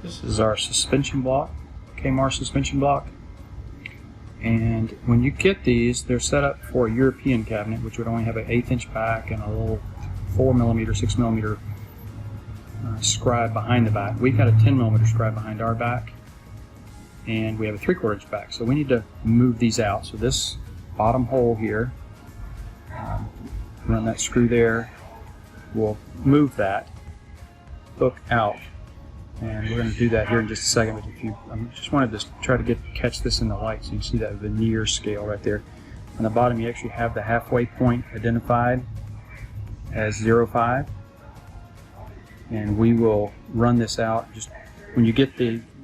This is our suspension block, Camar suspension block. And when you get these, they're set up for a European cabinet, which would only have an 1/8 inch back and a little 4mm, 6mm scribe behind the back. We've got a 10mm scribe behind our back, and we have a 3/4 inch back. So we need to move these out. So this bottom hole here, run that screw there, we'll move that hook out. And we're going to do that here in just a second. But I just wanted to try to catch this in the light so you can see that veneer scale right there. On the bottom, you actually have the halfway point identified as 0.5, and we will run this out. Just when you get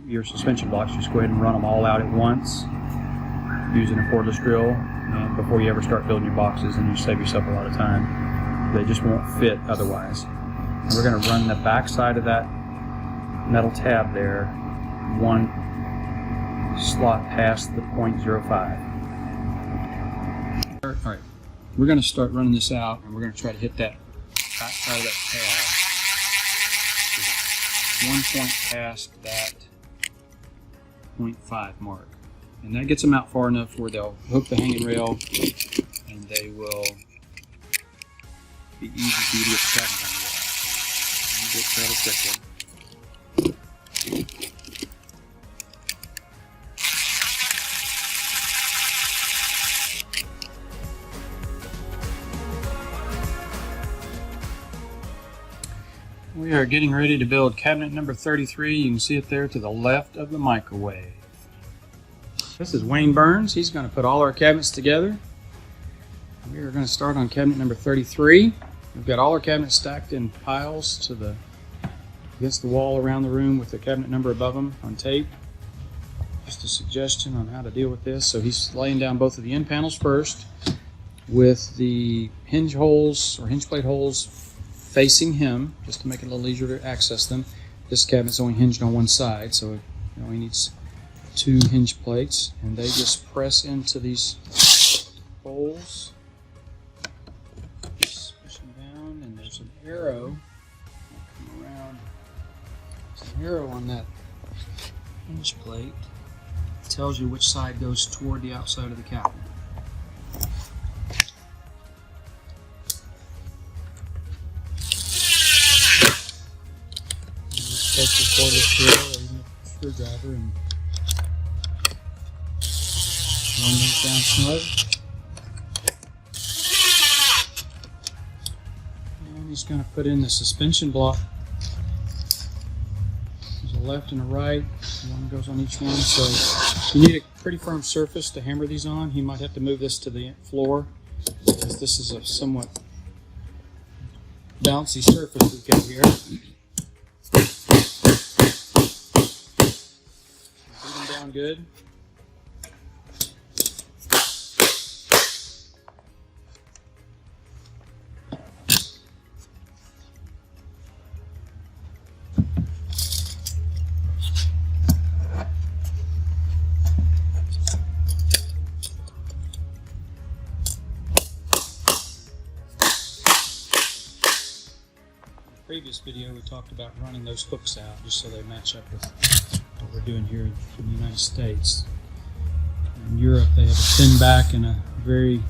your suspension blocks, just go ahead and run them all out at once using a cordless drill, and before you ever start building your boxes, and you save yourself a lot of time. They just won't fit otherwise. And we're going to run the back side of that metal tab there, one slot past the 0.05. Alright, we're going to start running this out, and we're going to try to hit that back side of that tab, 1 point past that 0.5 mark. And that gets them out far enough where they'll hook the hanging rail, and they will be easy for you to get the cabinet on the wall. And get fairly quickly. We are getting ready to build cabinet number 33. You can see it there to the left of the microwave. This is Wayne Burns. He's going to put all our cabinets together. We are going to start on cabinet number 33. We've got all our cabinets stacked in piles against the wall around the room with the cabinet number above them on tape. Just a suggestion on how to deal with this. So he's laying down both of the end panels first with the hinge holes or hinge plate holes facing him, just to make it a little easier to access them. This cabinet's only hinged on one side, so it only needs 2 hinge plates, and they just press into these holes. Just push them down, and there's an arrow. Come around. There's an arrow on that hinge plate. It tells you which side goes toward the outside of the cabinet. Take the cordless drill or even a screwdriver and run these down snug. And he's going to put in the suspension block. There's a left and a right. One goes on each one. So you need a pretty firm surface to hammer these on. He might have to move this to the floor because this is a somewhat bouncy surface we've got here. Down good. In the previous video we talked about running those hooks out just so they match up with what we're doing here in the United States. In Europe they have a thin back and a very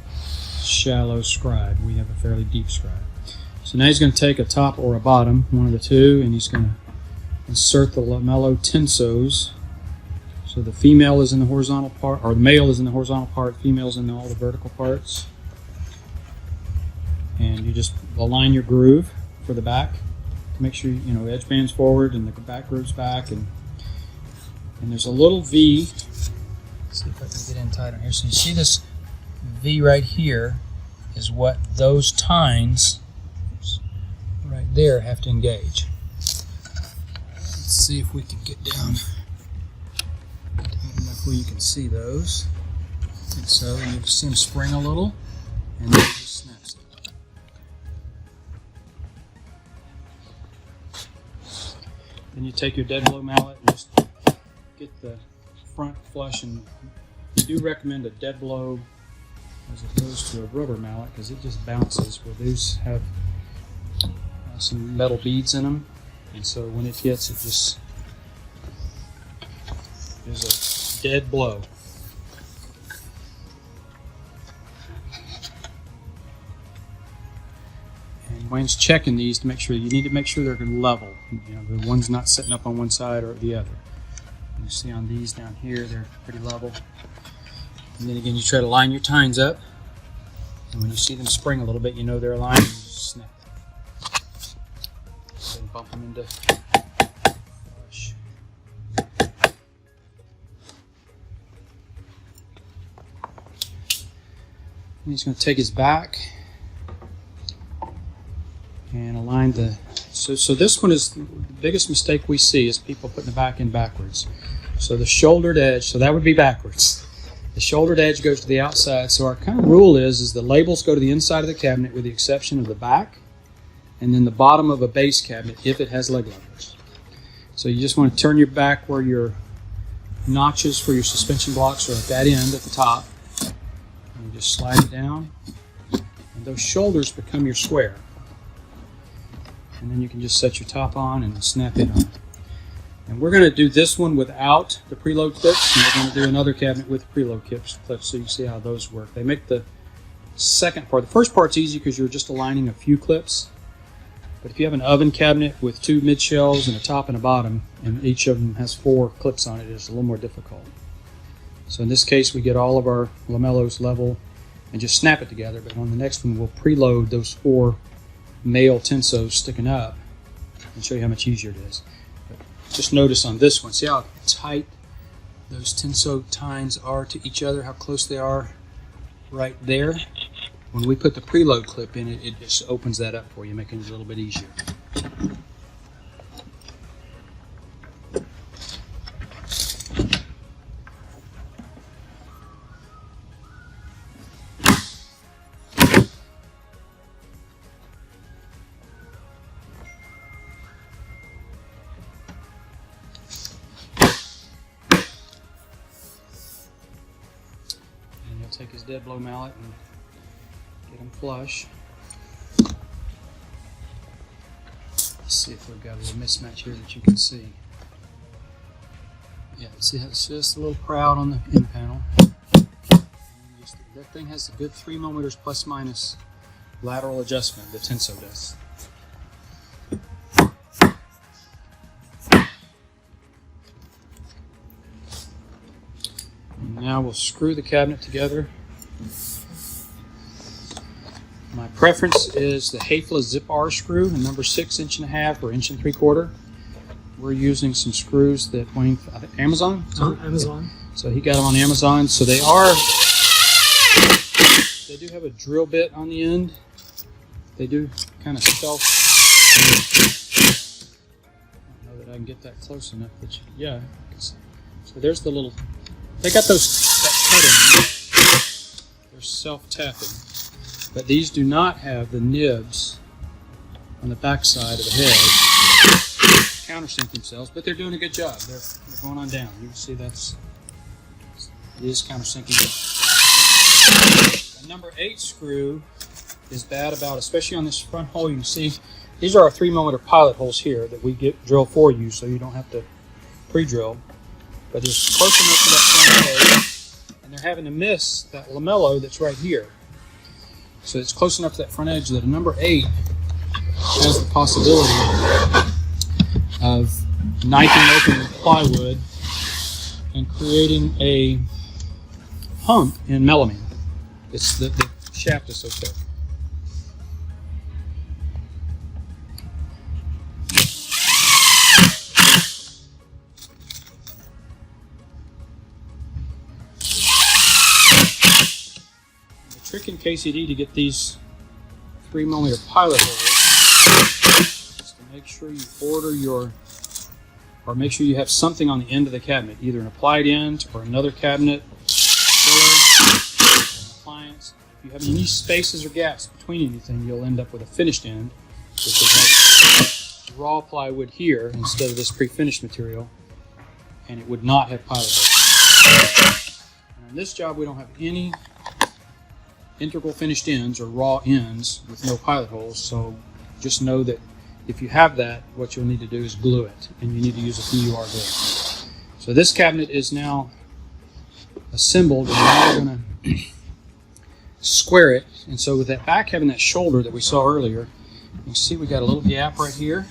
shallow scribe. We have a fairly deep scribe. So now he's going to take a top or a bottom, one of the two, and he's going to insert the Lamello Tensos. So the female is in the horizontal part, or the male is in the horizontal part, female's in all the vertical parts. And you just align your groove for the back to make sure the edge band's forward and the back groove's back, and there's a little V. Let's see if I can get in tight on here. So you see this V right here is what those tines right there have to engage. Let's see if we can get down enough where you can see those. And so you see them spring a little, and then it just snaps it. Then you take your dead blow mallet and just get the front flush, and we do recommend a dead blow as opposed to a rubber mallet because it just bounces. Well, these have some metal beads in them, and so when it hits, it just is a dead blow. And Wayne's checking these to make sure, you need to make sure they're level. You know, the one's not sitting up on one side or the other. You see on these down here, they're pretty level. And then again, you try to line your tines up. And when you see them spring a little bit, you know they're aligned, and you just snap. Then bump them into flush. And he's going to take his back and align the. So this one is the biggest mistake we see is people putting the back in backwards. So the shouldered edge, so that would be backwards. The shouldered edge goes to the outside. So our kind of rule is the labels go to the inside of the cabinet with the exception of the back and then the bottom of a base cabinet if it has leg levels. So you just want to turn your back where your notches for your suspension blocks are at that end at the top. And you just slide it down. And those shoulders become your square. And then you can just set your top on and snap it on. And we're going to do this one without the preload clips, and we're going to do another cabinet with preload clips so you can see how those work. They make the second part. The first part's easy because you're just aligning a few clips. But if you have an oven cabinet with two mid shelves and a top and a bottom, and each of them has 4 clips on it, it's a little more difficult. So in this case, we get all of our lamellos level and just snap it together. But on the next one, we'll preload those 4 male tensos sticking up and show you how much easier it is. But just notice on this one, see how tight those tenso tines are to each other, how close they are right there. When we put the preload clip in it, it just opens that up for you, making it a little bit easier. Take his dead blow mallet and get him flush. Let's see if we've got a little mismatch here that you can see. Yeah, see how it's just a little proud on the end panel. That thing has a good 3 millimeters plus minus lateral adjustment, the Tenso does. Now we'll screw the cabinet together. My preference is the Hafele Zip R screw, the number 6 1.5 inch or 1 3/4 inch. We're using some screws that Wayne, I think, Amazon? Amazon. Yeah. So he got them on Amazon. So they do have a drill bit on the end. They do kind of self. I don't know that I can get that close enough, but yeah. So there's the little. They got that cut in them. They're self-tapping. But these do not have the nibs on the back side of the head countersink themselves, but they're doing a good job. They're going on down. You can see it is countersinking. The number 8 screw is bad about, especially on this front hole. You can see these are our 3 millimeter pilot holes here that we get drill for you so you don't have to pre-drill. But it's close enough to that front edge, and they're having to miss that lamello that's right here. So it's close enough to that front edge that a number 8 has the possibility of knifing open the plywood and creating a hump in melamine. It's the shaft is so thick. Trick in KCD to get these 3 millimeter pilot holes is to make sure you make sure you have something on the end of the cabinet, either an applied end or another cabinet filler, an appliance. If you have any spaces or gaps between anything, you'll end up with a finished end, which is like raw plywood here instead of this pre-finished material, and it would not have pilot holes. And on this job, we don't have any integral finished ends or raw ends with no pilot holes, so just know that if you have that, what you'll need to do is glue it, and you need to use a PUR glue. So this cabinet is now assembled, and now we're going to square it. And so with that back having that shoulder that we saw earlier, you can see we got a little gap right here,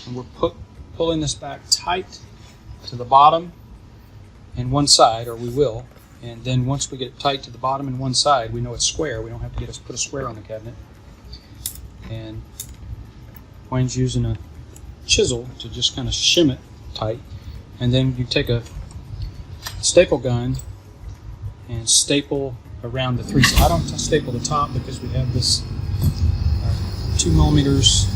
and we're pulling this back tight to the bottom and one side, or we will. And then once we get it tight to the bottom and one side, we know it's square. We don't have to put a square on the cabinet. And Wayne's using a chisel to just kind of shim it tight. And then you take a staple gun and staple around the three. I don't staple the top because we have this 2 millimeters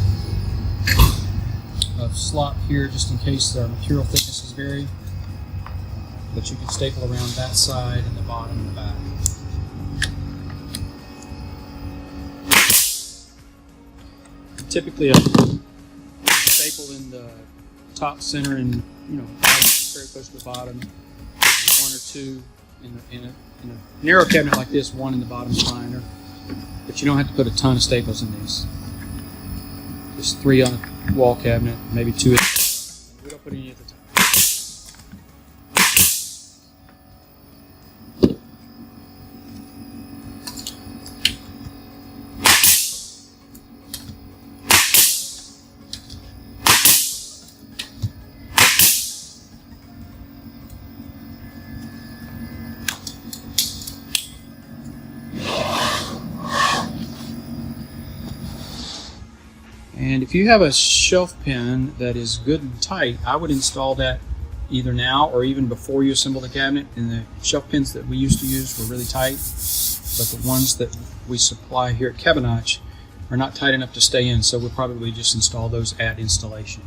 of slot here just in case our material thicknesses vary. But you can staple around that side and the bottom and the back. Typically, a staple in the top center and very close to the bottom. 1 or 2 in a narrow cabinet like this. 1 in the bottom is fine. But you don't have to put a ton of staples in these. Just 3 on a wall cabinet, maybe 2 at the top. We don't put any at the top. And if you have a shelf pin that is good and tight, I would install that either now or even before you assemble the cabinet. And the shelf pins that we used to use were really tight, but the ones that we supply here at Cabinotch are not tight enough to stay in, so we'll probably just install those at installation.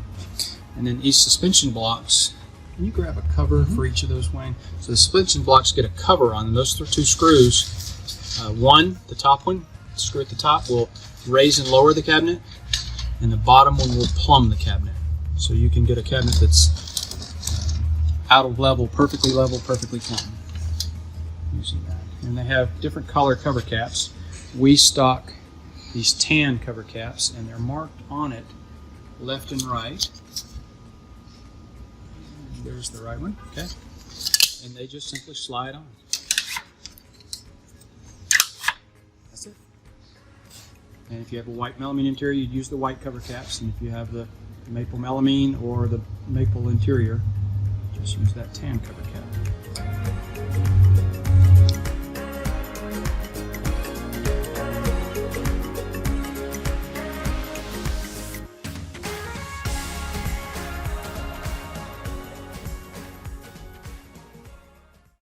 And then these suspension blocks, can you grab a cover for each of those, Wayne? So the suspension blocks get a cover on them. Those are 2 screws. One, the top one, screw at the top, will raise and lower the cabinet. And the bottom one will plumb the cabinet. So you can get a cabinet that's out of level, perfectly plumb using that. And they have different color cover caps. We stock these tan cover caps, and they're marked on it left and right. And there's the right one, okay? And they just simply slide on. That's it. And if you have a white melamine interior, you'd use the white cover caps. And if you have the maple melamine or the maple interior, just use that tan cover cap.